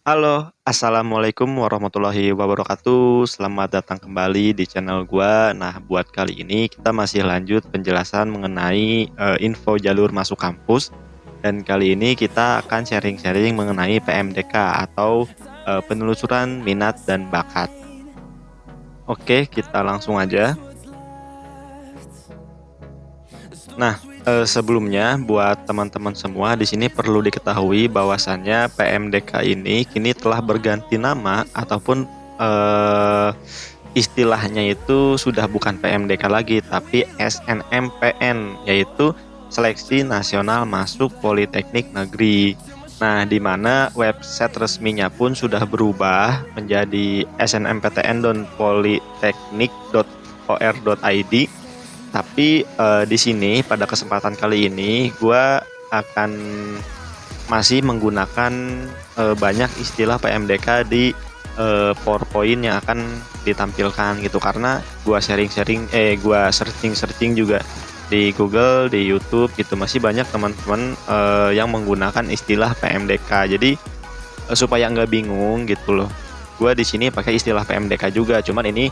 Halo, assalamualaikum warahmatullahi wabarakatuh. Selamat datang kembali di channel gua. Nah, buat kali ini kita masih lanjut penjelasan mengenai info jalur masuk kampus. Dan kali ini kita akan sharing-sharing mengenai PMDK atau penelusuran minat dan bakat. Oke, kita langsung aja. Nah, sebelumnya buat teman-teman semua di sini perlu diketahui bahwasannya PMDK ini kini telah berganti nama ataupun istilahnya itu sudah bukan PMDK lagi tapi SNMPN, yaitu Seleksi Nasional Masuk Politeknik Negeri. Nah, di mana website resminya pun sudah berubah menjadi snmptn.politeknik.or.id. Tapi di sini pada kesempatan kali ini gue akan masih menggunakan banyak istilah PMDK di PowerPoint yang akan ditampilkan gitu, karena gue gue searching juga di Google, di YouTube gitu, masih banyak teman-teman yang menggunakan istilah PMDK. Jadi supaya nggak bingung gitu loh, gue di sini pakai istilah PMDK juga, cuman ini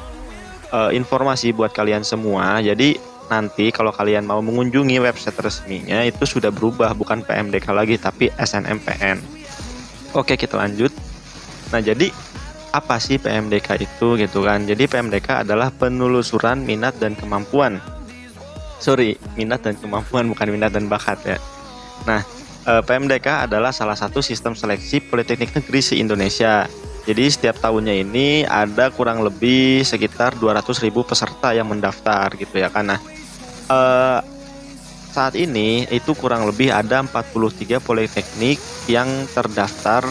informasi buat kalian semua. Jadi nanti kalau kalian mau mengunjungi website resminya itu sudah berubah, bukan PMDK lagi tapi SNMPN. Oke, kita lanjut. Nah, jadi apa sih PMDK itu gitu kan? Jadi PMDK adalah penelusuran minat dan kemampuan. Minat dan kemampuan, bukan minat dan bakat ya. Nah, PMDK adalah salah satu sistem seleksi Politeknik Negeri se-Indonesia. Jadi setiap tahunnya ini ada kurang lebih sekitar 200.000 peserta yang mendaftar gitu ya kan. Nah, saat ini itu kurang lebih ada 43 politeknik yang terdaftar.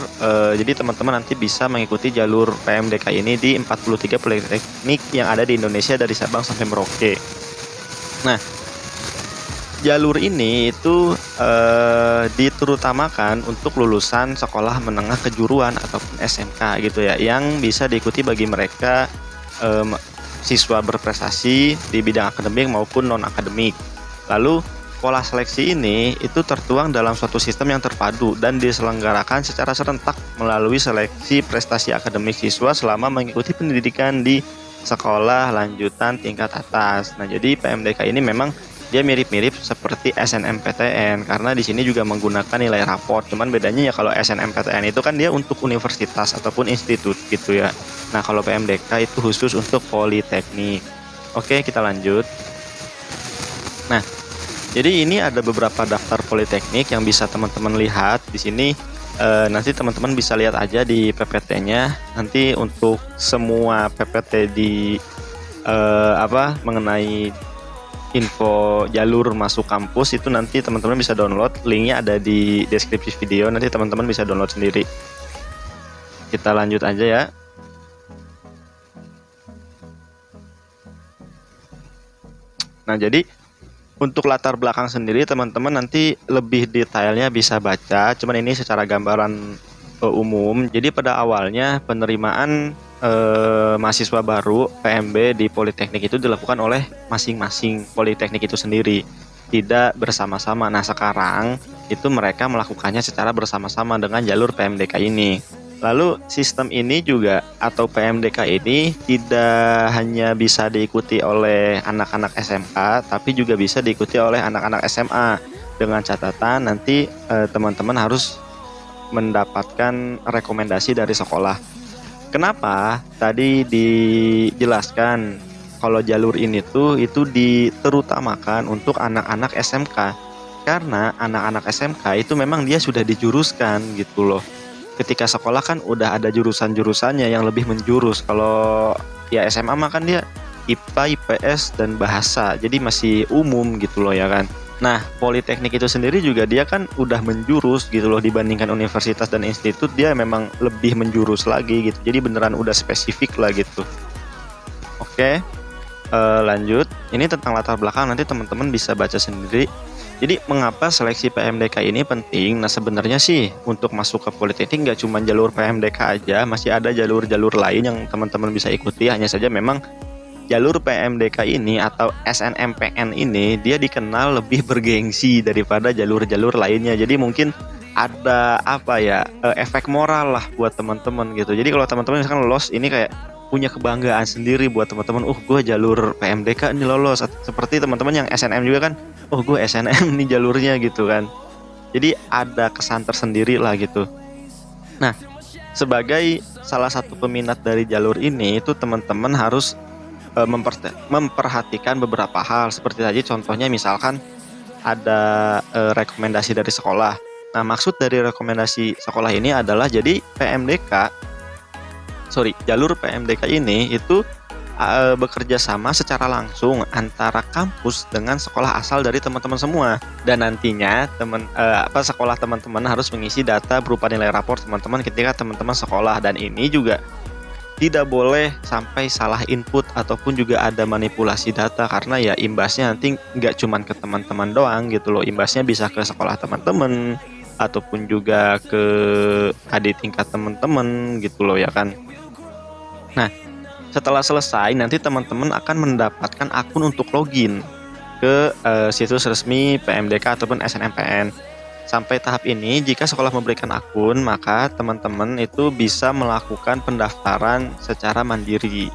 Jadi teman-teman nanti bisa mengikuti jalur PMDK ini di 43 politeknik yang ada di Indonesia dari Sabang sampai Merauke. Nah, jalur ini itu diterutamakan untuk lulusan sekolah menengah kejuruan ataupun SMK gitu ya, yang bisa diikuti bagi mereka siswa berprestasi di bidang akademik maupun non akademik. Lalu pola seleksi ini itu tertuang dalam suatu sistem yang terpadu dan diselenggarakan secara serentak melalui seleksi prestasi akademik siswa selama mengikuti pendidikan di sekolah lanjutan tingkat atas. Nah, jadi PMDK ini memang dia mirip-mirip seperti SNMPTN karena di sini juga menggunakan nilai raport. Cuman bedanya ya, kalau SNMPTN itu kan dia untuk universitas ataupun institut gitu ya. Nah, kalau PMDK itu khusus untuk politeknik. Oke, kita lanjut. Nah, jadi ini ada beberapa daftar politeknik yang bisa teman-teman lihat di sini. Nanti teman-teman bisa lihat aja di PPT-nya. Nanti untuk semua PPT di mengenai info jalur masuk kampus itu nanti teman-teman bisa download, linknya ada di deskripsi video, nanti teman-teman bisa download sendiri. Kita lanjut aja ya. Nah, jadi untuk latar belakang sendiri teman-teman nanti lebih detailnya bisa baca, cuman ini secara gambaran umum. Jadi pada awalnya penerimaan mahasiswa baru PMB di Politeknik itu dilakukan oleh masing-masing Politeknik itu sendiri, tidak bersama-sama. Nah, sekarang itu mereka melakukannya secara bersama-sama dengan jalur PMDK ini. Lalu sistem ini juga atau PMDK ini tidak hanya bisa diikuti oleh anak-anak SMK, tapi juga bisa diikuti oleh anak-anak SMA, dengan catatan nanti teman-teman harus mendapatkan rekomendasi dari sekolah. Kenapa tadi dijelaskan kalau jalur ini tuh itu diterutamakan untuk anak-anak SMK? Karena anak-anak SMK itu memang dia sudah dijuruskan gitu loh. Ketika sekolah kan udah ada jurusan-jurusannya yang lebih menjurus. Kalau ya SMA mah kan dia IPA, IPS, dan bahasa, jadi masih umum gitu loh ya kan. Nah, Politeknik itu sendiri juga dia kan udah menjurus gitu loh, dibandingkan universitas dan institut dia memang lebih menjurus lagi gitu. Jadi beneran udah spesifik lah gitu. Oke, lanjut. Ini tentang latar belakang, nanti teman-teman bisa baca sendiri. Jadi mengapa seleksi PMDK ini penting? Nah, sebenarnya sih untuk masuk ke Politeknik nggak cuma jalur PMDK aja, masih ada jalur-jalur lain yang teman-teman bisa ikuti. Hanya saja memang jalur PMDK ini atau SNMPN ini dia dikenal lebih bergengsi daripada jalur-jalur lainnya. Jadi mungkin ada apa ya, efek moral lah buat teman-teman gitu. Jadi kalau teman-teman misalkan lolos, ini kayak punya kebanggaan sendiri buat teman-teman. Gue jalur PMDK ini lolos. Seperti teman-teman yang SNM juga kan, gue SNM nih jalurnya gitu kan. Jadi ada kesan tersendiri lah gitu. Nah, sebagai salah satu peminat dari jalur ini, itu teman-teman harus memperhatikan beberapa hal. Seperti tadi contohnya misalkan ada rekomendasi dari sekolah. Nah, maksud dari rekomendasi sekolah ini adalah jadi jalur PMDK ini itu bekerja sama secara langsung antara kampus dengan sekolah asal dari teman-teman semua. Dan nantinya sekolah teman-teman harus mengisi data berupa nilai rapor teman-teman ketika teman-teman sekolah, dan ini juga tidak boleh sampai salah input ataupun juga ada manipulasi data, karena ya imbasnya nanti nggak cuman ke teman-teman doang gitu loh, imbasnya bisa ke sekolah teman-teman ataupun juga ke adik tingkat teman-teman gitu loh ya kan. Nah, setelah selesai nanti teman-teman akan mendapatkan akun untuk login ke situs resmi PMDK ataupun SNMPTN. Sampai tahap ini, jika sekolah memberikan akun, maka teman-teman itu bisa melakukan pendaftaran secara mandiri.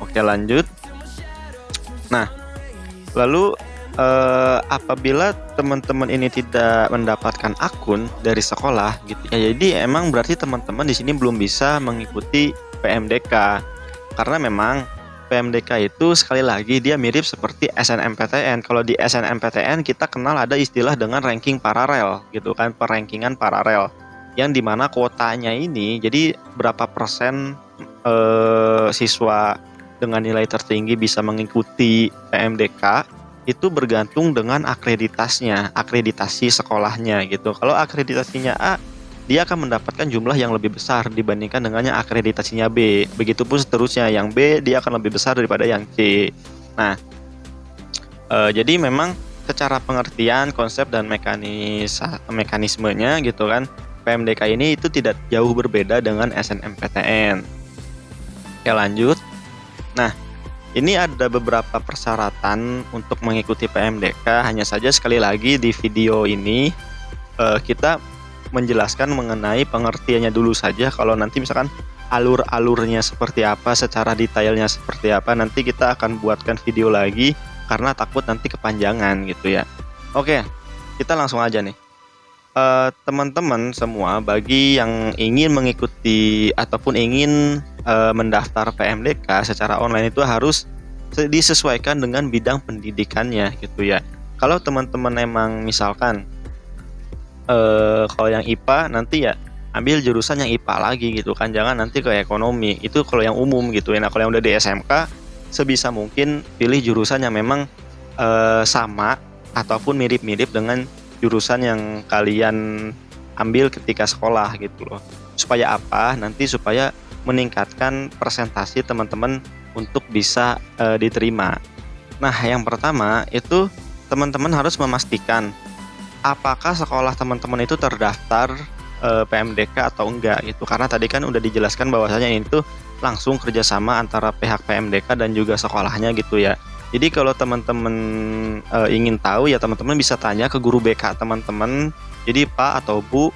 Oke, lanjut. Nah, lalu apabila teman-teman ini tidak mendapatkan akun dari sekolah gitu ya, jadi emang berarti teman-teman di sini belum bisa mengikuti PMDK, karena memang PMDK itu sekali lagi dia mirip seperti SNMPTN. Kalau di SNMPTN kita kenal ada istilah dengan ranking paralel gitu kan, perankingan paralel, yang dimana kuotanya ini jadi berapa persen siswa dengan nilai tertinggi bisa mengikuti PMDK itu bergantung dengan akreditasi sekolahnya gitu. Kalau akreditasinya A, dia akan mendapatkan jumlah yang lebih besar dibandingkan dengan yang akreditasinya B. Begitupun seterusnya, yang B dia akan lebih besar daripada yang C. Nah, jadi memang secara pengertian konsep dan mekanismenya gitu kan, PMDK ini itu tidak jauh berbeda dengan SNMPTN. Oke, lanjut. Nah, ini ada beberapa persyaratan untuk mengikuti PMDK. Hanya saja sekali lagi di video ini kita menjelaskan mengenai pengertiannya dulu saja. Kalau nanti misalkan alur-alurnya seperti apa, secara detailnya seperti apa, nanti kita akan buatkan video lagi karena takut nanti kepanjangan gitu ya. Oke, kita langsung aja nih. Teman-teman semua, bagi yang ingin mengikuti ataupun ingin mendaftar PMDK secara online itu harus disesuaikan dengan bidang pendidikannya gitu ya. Kalau teman-teman emang misalkan kalau yang IPA nanti ya ambil jurusan yang IPA lagi gitu kan, jangan nanti ke ekonomi, itu kalau yang umum gitu ya. Nah, kalau yang udah di SMK sebisa mungkin pilih jurusan yang memang sama ataupun mirip-mirip dengan jurusan yang kalian ambil ketika sekolah gitu loh. Supaya apa? Nanti supaya meningkatkan presentasi teman-teman untuk bisa diterima. Nah, yang pertama itu teman-teman harus memastikan apakah sekolah teman-teman itu terdaftar PMDK atau enggak gitu. Karena tadi kan udah dijelaskan bahwasanya itu langsung kerjasama antara pihak PMDK dan juga sekolahnya gitu ya. Jadi kalau teman-teman ingin tahu ya teman-teman bisa tanya ke guru BK teman-teman. Jadi Pak atau Bu,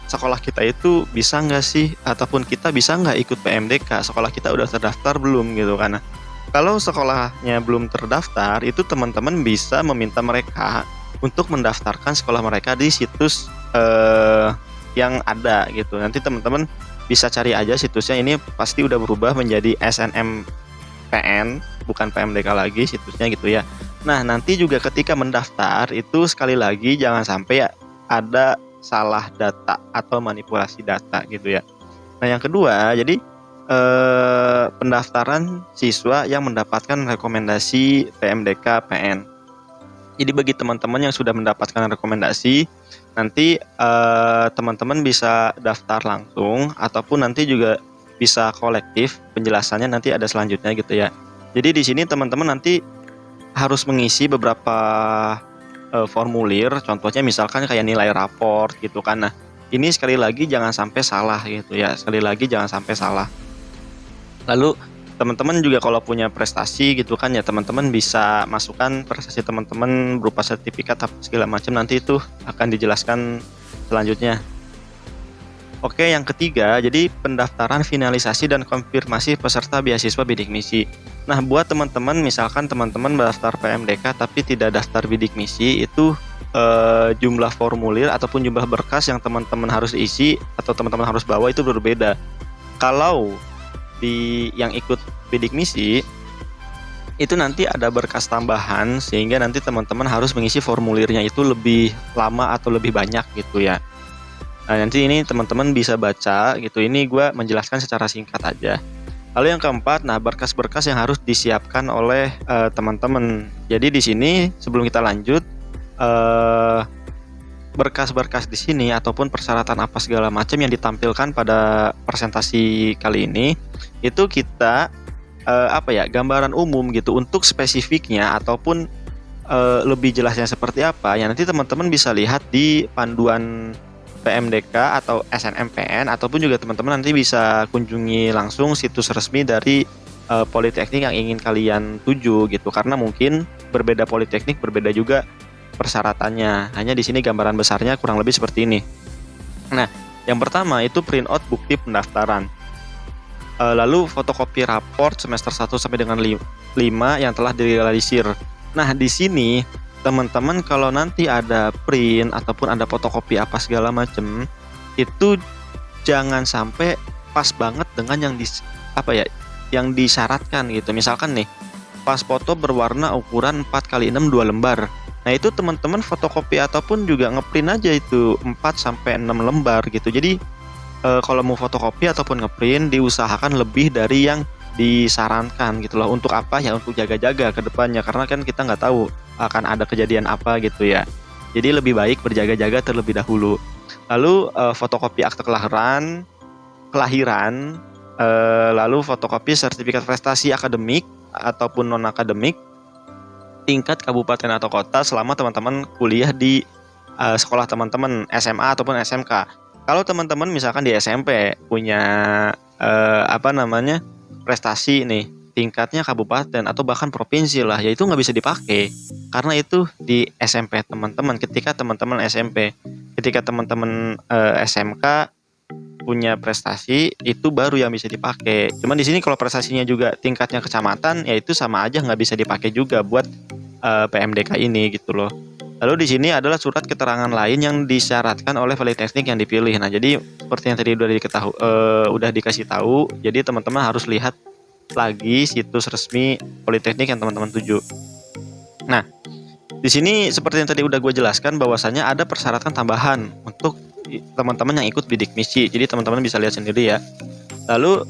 sekolah kita itu bisa nggak sih, ataupun kita bisa nggak ikut PMDK, sekolah kita udah terdaftar belum gitu kan. Kalau sekolahnya belum terdaftar, itu teman-teman bisa meminta mereka untuk mendaftarkan sekolah mereka di situs yang ada gitu. Nanti teman-teman bisa cari aja situsnya, ini pasti udah berubah menjadi SNMPN, bukan PMDK lagi situsnya gitu ya. Nah, nanti juga ketika mendaftar itu sekali lagi jangan sampai ada salah data atau manipulasi data gitu ya. Nah, yang kedua, jadi pendaftaran siswa yang mendapatkan rekomendasi PMDK PN. Jadi bagi teman-teman yang sudah mendapatkan rekomendasi, nanti teman-teman bisa daftar langsung ataupun nanti juga bisa kolektif. Penjelasannya nanti ada selanjutnya gitu ya. Jadi di sini teman-teman nanti harus mengisi beberapa formulir, contohnya misalkan kayak nilai rapor gitu kan. Nah, ini sekali lagi jangan sampai salah gitu ya. Sekali lagi jangan sampai salah. Lalu Teman-teman juga kalau punya prestasi gitu kan ya, teman-teman bisa masukkan prestasi teman-teman berupa sertifikat apa segala macam, nanti itu akan dijelaskan selanjutnya. Oke, yang ketiga, jadi pendaftaran, finalisasi, dan konfirmasi peserta beasiswa bidik misi. Nah, buat teman-teman, misalkan teman-teman mendaftar PMDK tapi tidak daftar bidik misi, itu jumlah formulir ataupun jumlah berkas yang teman-teman harus isi atau teman-teman harus bawa itu berbeda. Kalau yang ikut bidik misi, itu nanti ada berkas tambahan sehingga nanti teman-teman harus mengisi formulirnya itu lebih lama atau lebih banyak gitu ya. Nah, nanti ini teman-teman bisa baca gitu. Ini gue menjelaskan secara singkat aja. Lalu yang keempat, nah berkas-berkas yang harus disiapkan oleh teman-teman. Jadi di sini sebelum kita lanjut, berkas-berkas di sini ataupun persyaratan apa segala macam yang ditampilkan pada presentasi kali ini itu kita gambaran umum gitu. Untuk spesifiknya ataupun lebih jelasnya seperti apa ya nanti teman-teman bisa lihat di panduan PMDK atau SNMPN, ataupun juga teman-teman nanti bisa kunjungi langsung situs resmi dari politeknik yang ingin kalian tuju gitu, karena mungkin berbeda politeknik berbeda juga persyaratannya. Hanya di sini gambaran besarnya kurang lebih seperti ini. Nah, yang pertama itu print out bukti pendaftaran. Lalu fotokopi raport semester 1 sampai dengan 5 yang telah direalisir. Nah, di sini teman-teman kalau nanti ada print ataupun ada fotokopi apa segala macem, itu jangan sampai pas banget dengan yang disyaratkan gitu. Misalkan nih, pas foto berwarna ukuran 4x6 2 lembar. Nah, itu teman-teman fotokopi ataupun juga ngeprint aja itu 4 sampai 6 lembar gitu. Jadi kalau mau fotokopi ataupun ngeprint diusahakan lebih dari yang disarankan gitu loh. Untuk apa ya? Untuk jaga-jaga ke depannya, karena kan kita nggak tahu akan ada kejadian apa gitu ya. Jadi lebih baik berjaga-jaga terlebih dahulu. Lalu fotokopi akte kelahiran, lalu fotokopi sertifikat prestasi akademik ataupun non akademik tingkat kabupaten atau kota selama teman-teman kuliah di sekolah teman-teman SMA ataupun SMK. Kalau teman-teman misalkan di SMP punya prestasi nih tingkatnya kabupaten atau bahkan provinsi lah, ya itu nggak bisa dipakai karena itu di SMP teman-teman. Ketika teman-teman SMK punya prestasi, itu baru yang bisa dipakai. Cuman di sini kalau prestasinya juga tingkatnya kecamatan, ya itu sama aja nggak bisa dipakai juga buat PMDK ini gitu loh. Lalu di sini adalah surat keterangan lain yang disyaratkan oleh politeknik yang dipilih. Nah, jadi seperti yang tadi udah dikasih tahu, jadi teman-teman harus lihat lagi situs resmi politeknik yang teman-teman tuju. Nah, di sini seperti yang tadi udah gue jelaskan bahwasannya ada persyaratan tambahan untuk teman-teman yang ikut bidik misi. Jadi teman-teman bisa lihat sendiri ya. Lalu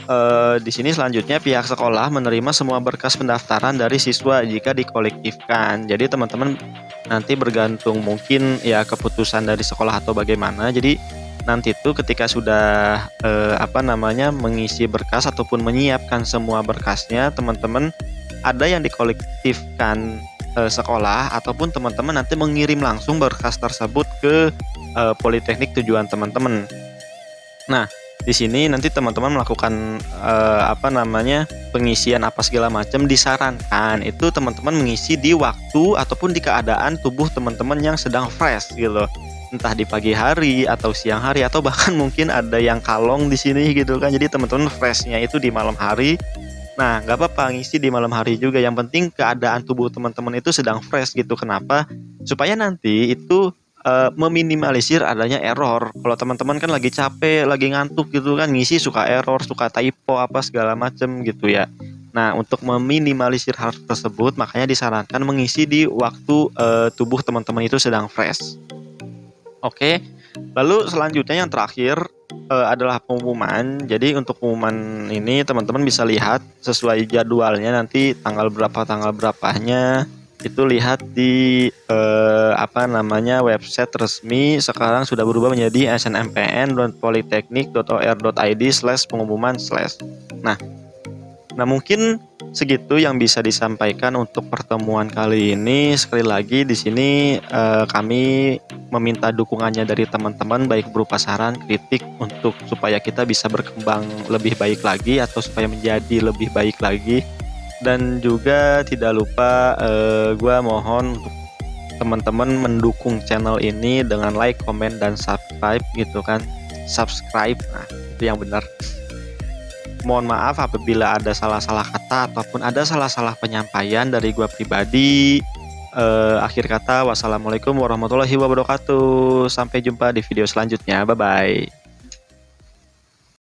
di sini selanjutnya pihak sekolah menerima semua berkas pendaftaran dari siswa jika dikolektifkan. Jadi teman-teman nanti bergantung mungkin ya keputusan dari sekolah atau bagaimana. Jadi nanti itu ketika sudah mengisi berkas ataupun menyiapkan semua berkasnya, teman-teman ada yang dikolektifkan sekolah ataupun teman-teman nanti mengirim langsung berkas tersebut ke politeknik tujuan teman-teman. Nah, di sini nanti teman-teman melakukan pengisian apa segala macam, disarankan itu teman-teman mengisi di waktu ataupun di keadaan tubuh teman-teman yang sedang fresh gitu. Entah di pagi hari atau siang hari atau bahkan mungkin ada yang kalong di sini gitu kan. Jadi teman-teman freshnya itu di malam hari. Nah, nggak apa-apa ngisi di malam hari juga. Yang penting keadaan tubuh teman-teman itu sedang fresh gitu. Kenapa? Supaya nanti itu meminimalisir adanya error. Kalau teman-teman kan lagi capek, lagi ngantuk gitu kan, ngisi suka error, suka typo apa segala macem gitu ya. Nah, untuk meminimalisir hal tersebut, makanya disarankan mengisi di waktu tubuh teman-teman itu sedang fresh. Oke, lalu selanjutnya yang terakhir adalah pengumuman. Jadi untuk pengumuman ini teman-teman bisa lihat sesuai jadwalnya, nanti tanggal berapanya itu lihat di website resmi. Sekarang sudah berubah menjadi snmpn.politeknik.or.id/pengumuman/. Nah mungkin segitu yang bisa disampaikan untuk pertemuan kali ini. Sekali lagi di sini kami meminta dukungannya dari teman-teman baik berupa saran, kritik untuk supaya kita bisa berkembang lebih baik lagi atau supaya menjadi lebih baik lagi. Dan juga tidak lupa gua mohon untuk teman-teman mendukung channel ini dengan like, komen, dan subscribe gitu kan. Subscribe, nah itu yang benar. Mohon maaf apabila ada salah-salah kata ataupun ada salah-salah penyampaian dari gua pribadi. Akhir kata, wassalamualaikum warahmatullahi wabarakatuh. Sampai jumpa di video selanjutnya. Bye bye.